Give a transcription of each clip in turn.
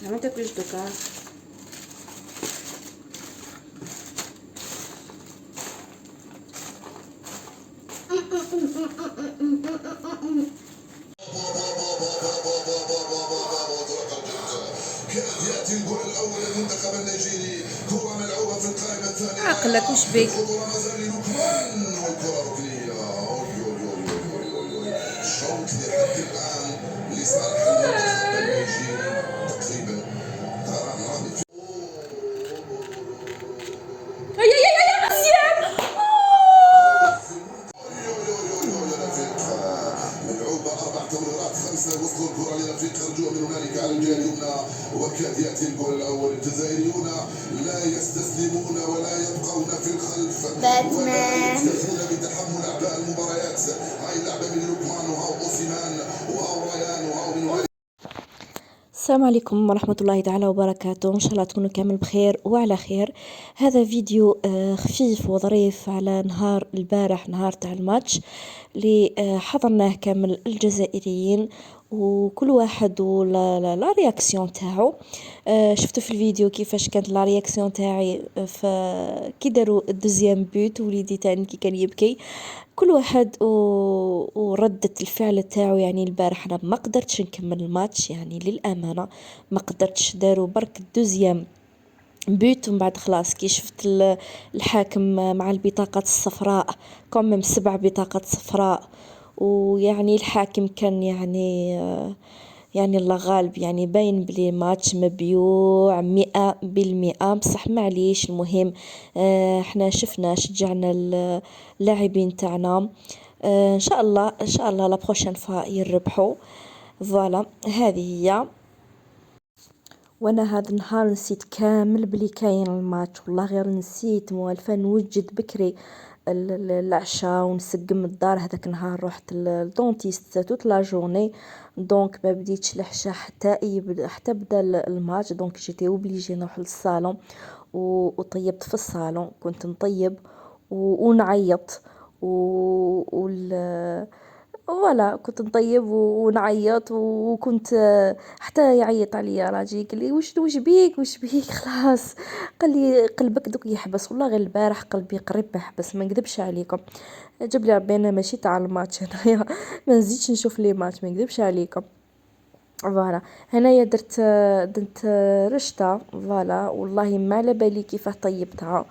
ما تاكلش دوكا. كانت ياتي الجول الاول للمنتخب النيجيري، كره ملعوبه في القائمه الثانيه. عقلك وش بيك؟ الخطوره ما زال للوكمان والكره ركنيه. الشوط لحد الان لصالح المنتخب النيجيري تقريبا. ترى ناضي ملعوبة 4 تمريرات 5 وصلوا الكرة لرفيق خرجوها من هنالك على الجهة اليمنى، وكاد يأتي الجول الأول. الجزائريون لا يستسلمون ولا يبقون في الخلف ولا يكتفون بتحمل أعباء المباريات. هاي اللعبة من لوكمان وهاو أوسيمان وهاو ريان وهاو من السلام عليكم ورحمة الله تعالى وبركاته. إن شاء الله تكونوا كامل بخير وعلى خير. هذا فيديو خفيف وظريف على نهار البارح، نهار تاع الماتش اللي حضرناه كامل الجزائريين، وكل واحد لا رياكسيون تاعو. شفتوا في الفيديو كيفاش كانت لا رياكسيون تاعي كي داروا الدوزيام بوت، وليدي تاني كي كان يبكي. كل واحد وردة الفعل تاعو. يعني البارح انا ما قدرتش نكمل الماتش، يعني للامانه ما قدرتش. داروا برك الدوزيام بيت ومن بعد خلاص كي شفت الحاكم مع البطاقات الصفراء، كم 7 بطاقات صفراء. ويعني الحاكم كان يعني الله غالب، يعني باين بلي ماتش مبيوع 100%. بصح معليش، المهم احنا شفنا شجعنا اللاعبين تاعنا. ان شاء الله ان شاء الله لا بروشين فوا يربحوا. فوالا هذه هي. وانا هذا النهار نسيت كامل بلي كاين الماتش، والله غير نسيت، موالفه نوجد بكري العشاء ونسقم الدار. هذاك النهار رحت للدونتيست توت لا جورني، دونك ما بديتش العشاء حتى بدا الماتش. دونك جيتي اوبليجي نروح للصالون وطيبت في الصالون، كنت نطيب ونعيط فوالا كنت نطيب ونعيط. وكنت حتى يعيط عليا راجي، قال لي وش بيك خلاص. قال لي قلبك دوك يحبس. والله غير البارح قلبي قريب ما يحبس، ما نكذبش عليكم. جاب لي ربي انا ماشي تاع الماتش هنايا، ما نزيدش نشوف لي ماتش، ما نكذبش عليكم. فوالا هنايا درت رشته. فوالا والله ما على بالي كيفاه طيبتها،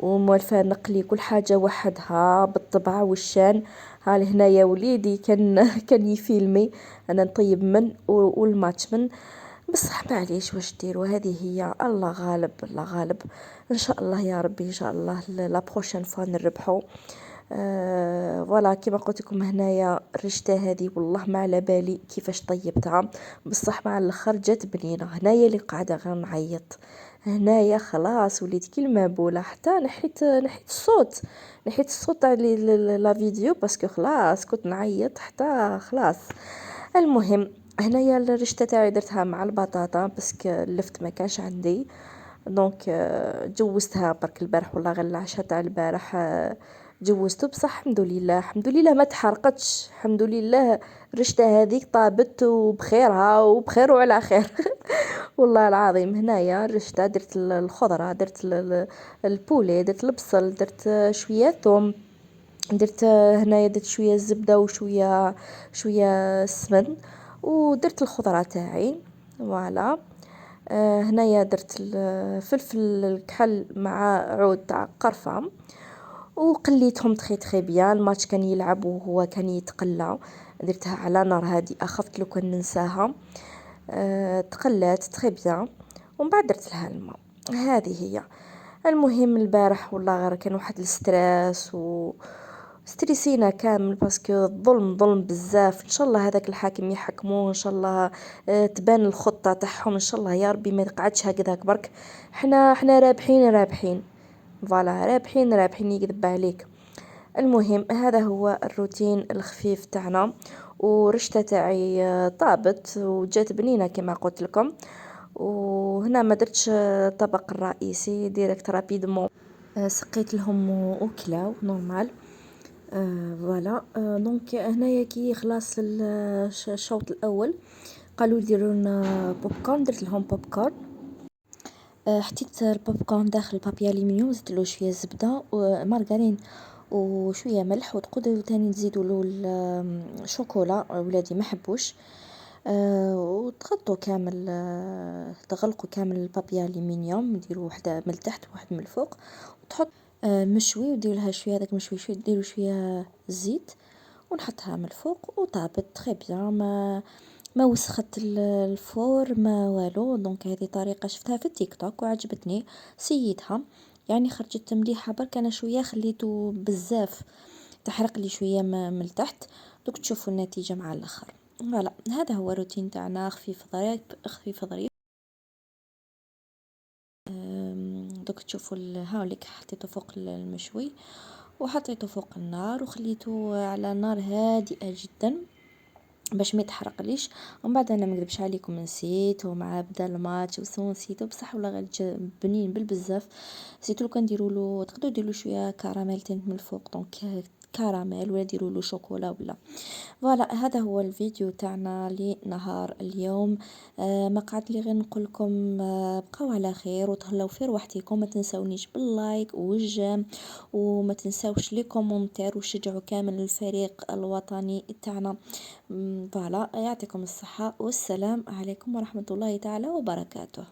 وموالفه نقلي كل حاجه وحدها بالطبعه والشان. ها هنايا وليدي كان كان يفيلمي انا نطيب من والماتش من. بصح معليش واش ديروا، هذه هي. الله غالب الله غالب. ان شاء الله يا ربي، ان شاء الله لا بروشين فوا نربحوا. فوالا كيما قلت لكم هنايا الرشته هذه والله ما على بالي كيفاش طيبتها، بصح مع الاخر جات بنينه. هنايا اللي قاعده غير نعيط، هنايا خلاص وليت كلمه بولا. حتى نحيت الصوت تاع لا فيديو باسكو خلاص كنت نعيط حتى خلاص. المهم هنايا الرشته تاعي درتها مع البطاطا باسكو اللفت ما كانش عندي. دونك جوزتها برك البارح، والله غير العشاء تاع البارح جوزته. بصح الحمد لله الحمد لله ما تحرقتش، الحمد لله. الرشته هذيك طابت وبخيرها وبخير وعلى خير. والله العظيم هنايا الرشته درت الخضره، درت البولي، درت البصل، درت شويه ثوم، درت هنايا درت شويه الزبده وشويه السمن، ودرت الخضره تاعي. فوالا هنايا درت الفلفل الكحل مع عود تاع قرفه، وقليتهم تخي بيان. الماتش كان يلعب وهو كان يتقلى، درتها على نار هادئه، خفت لو كان ننساها. تقلات تخي بيان، ومن بعد درت لها الماء. هذه هي. المهم البارح والله غير كان واحد الستريس ستريسينا كامل باسكو ظلم بزاف. ان شاء الله هذاك الحاكم يحكموه، ان شاء الله تبان الخطه تاعهم، ان شاء الله يا ربي ما يقعدش هكذاك برك. احنا رابحين. فوالا رابحين يكذب عليك. المهم هذا هو الروتين الخفيف تاعنا. ورشته تاعي طابت وجات بنينه كما قلت لكم. وهنا ما درتش الطبق الرئيسي ديريكت رابيدمون، سقيت لهم وكلاو نورمال. فوالا دونك هنايا كي خلاص الشوط الاول قالوا يديروا لنا بوب كورن، درت لهم بوب كورن. حطيت البوب كورن داخل بابي الومنيوم، زدت له شويه زبده ومارغرين وشويه ملح، وتقدروا تاني تزيدوا له الشوكولا، ولادي ما حبوش. وتغطوا كامل، تغلقوا كامل البابي الومنيوم، ديروا وحده من التحت وواحد من الفوق، وتحط مشوي، وديروا لها شويه هذاك مشوي، شويه ديروا شويه زيت ونحطها من الفوق وطابت تري بيان. ما وسخت الفور ما والو. دونك هذه طريقه شفتها في التيك توك وعجبتني، سيتها يعني خرجت مليحه. برك انا شويه خليته بزاف تحرق لي شويه من التحت. دوك تشوفوا النتيجه مع الاخر. فوالا هذا هو الروتين تاعنا، خفيف ظريف خفيف ظريف. دوك تشوفوا هاوليك حطيته فوق المشوي وحطيته فوق النار وخليته على نار هادئه جدا باش ما يتحرقليش. ومن بعد انا ما نكذبش عليكم نسيت، ومع بدا الماتش نسيتو بصح ولا غير بنين بالبزاف. نسيتو لو كنديروا له، تقدروا ديروا شويه كراميل تاني من الفوق، دونك كراميل ولا ديروا له شوكولا ولا. فوالا هذا هو الفيديو تاعنا لنهار اليوم. ما قعد لي غير نقول لكم بقاو على خير وتهلاو في روحتكم. ما تنسونيش باللايك وما تنساوش لي كومونتير وشجعوا كامل الفريق الوطني تاعنا. فوالا يعطيكم الصحة والسلام عليكم ورحمة الله تعالى وبركاته.